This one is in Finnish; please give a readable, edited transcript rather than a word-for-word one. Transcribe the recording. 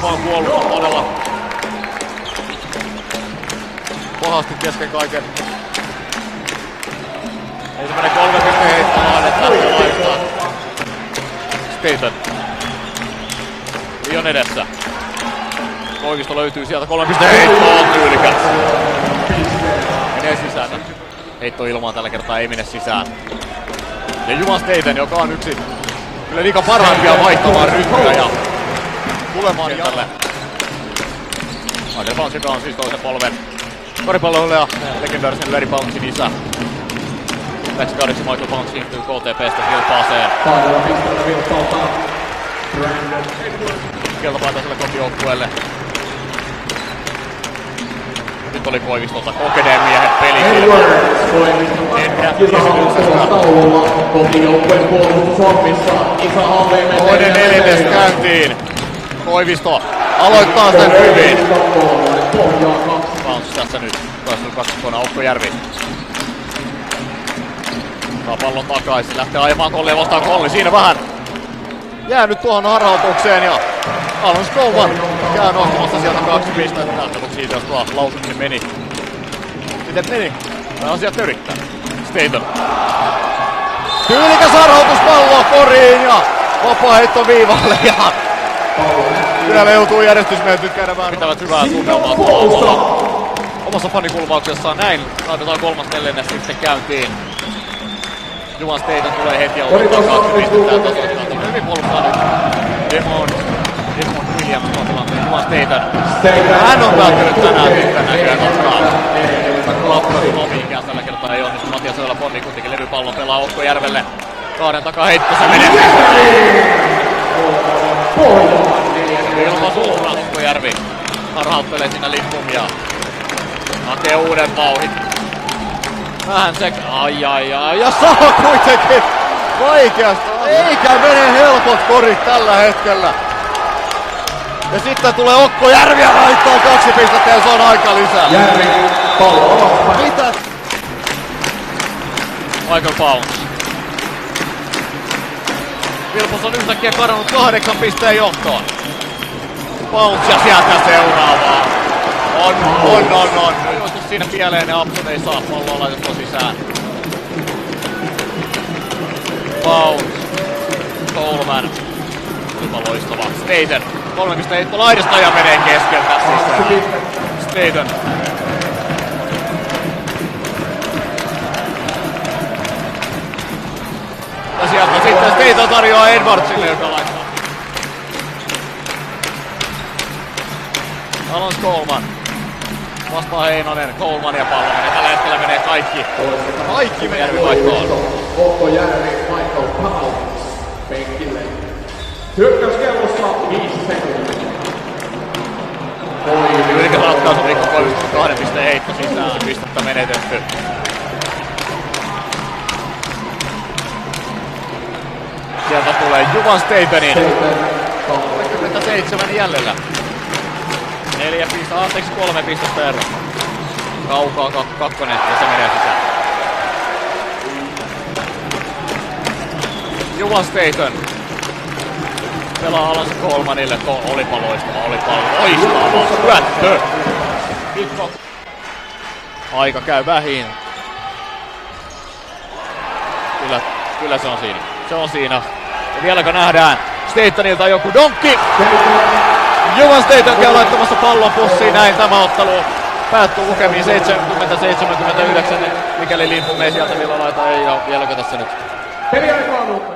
Limpaan puolustus todella pahasti kesken kaiken. Ensimmäinen 3 pisteen heitto laadetta laittaa. Staten. Lion edessä. Koivisto löytyy sieltä 3 pisteen heitto on tyylikäs. Menee sisään. Heitto ilmaan tällä kertaa ei mene sisään. Ja Juvan Staten, joka on yksi kyllä liigan parhaimpia vaihtamaan ryhmää ja tulemaan tälle. Michael Bounce, joka on siis toisen polven koripalloille ja legendaarisen Larry Bouncin isä. Läksikaudeksi Michael Bounce siirtyy KTP:stä kilpaaseen. Keltapaitaiselle kotijoukkueelle. Nyt oli Koivistolta kokeneen miehen peli. Toinen neljännes käyntiin. Koivisto aloittaa sen hyvin. Bounce tässä nyt. Taistelu kaksikoina Okkojärvi. Saa pallon takaisin. Lähtee ajamaan Kollia vastaan Kolli. Siinä vähän jää nyt tuohon harhautukseen ja Alan Skouman käy nostamassa sieltä 2 pistettä. Näyttävät siitä, jos tuo lausuminen meni. Miten meni? Nämä asiat yrittää. Staten. Tyylikäs harhautuspallo koriin ja vapaa-heitto viivalle ja siellä joutuu järjestysmentit käydä vähän. Pitävät hyvää tunnelmaa tuolla omassa fanikulmauksessaan. Näin laitetaan 3. neljännes sitten käyntiin. Juvan Staten tulee heti ja ottaa 2 pistettä ja tasoittaa. Hyvin puolustaa nyt Demon Williams tuon tilanteen. Juvan Staten. Hän on välttänyt tänään tykkään näköjään ottaa lappuun omiinkään. Tällä kertaa ei onnistu. Matias Öylä-Ponni kuitenkin levypallon pelaa Okkojärvelle. Kahden takaa heitto se menee. Ilman suunnaa Okkojärvi. Harhauttelee siinä Limpum ja hakee uuden vauhin. Vähän ai ja saa kuitenkin vaikeasta, eikä mene helpot korit tällä hetkellä. Ja sitten tulee Okkojärvi ja laittaa 2 pistettä ja se on aika lisää. Järvi, pallo. Mitä? Michael Bounce. Vilpos on yhtäkkiä kadonnut 8 pisteen johtoon. Bounce ja sieltä seuraavaa. On. Joitus siinä pieleen ja Apsut ei saa palloa laitettua sisään. Bounce. Coleman. Jopa loistava. Staten. 3 pisteen heitto laidasta ja menee keskeltä sisään. Staten. Ja sieltä sitten Staten tarjoaa Edwardsille, joka laittaa. Alan Coleman. Vastaa Heinonen, Coleman ja pallo menee. Tällä hetkellä menee kaikki Järvi vaihtoon. Okkojärvi, Michael Bounce penkille. Hyökkäyskellossa 5 sekuntia. Ylikäs ratkaisu Mikko Koiviston 2 pisteen heitto sisään. Pistettä menetetty. Sieltä tulee Juvan Statenin. 37 jäljellä. 3 pistettä ero. Kaukaa 2 ja se menee sisään. Juvan Staten. Pelaa alas Colemanille. Olipa loistava. Syöttö. Mikko. Aika käy vähin. Kyllä se on siinä. Se on siinä. Ja vieläkö nähdään Statenilta joku donkki? Juvan Staten käy laittamassa pallon pussiin. Näin tämä ottelu päättyy lukemiin 70-79. Mikäli Limpum ei sieltä vielä laita, ei ole vieläkö tässä nyt. Peliaikaa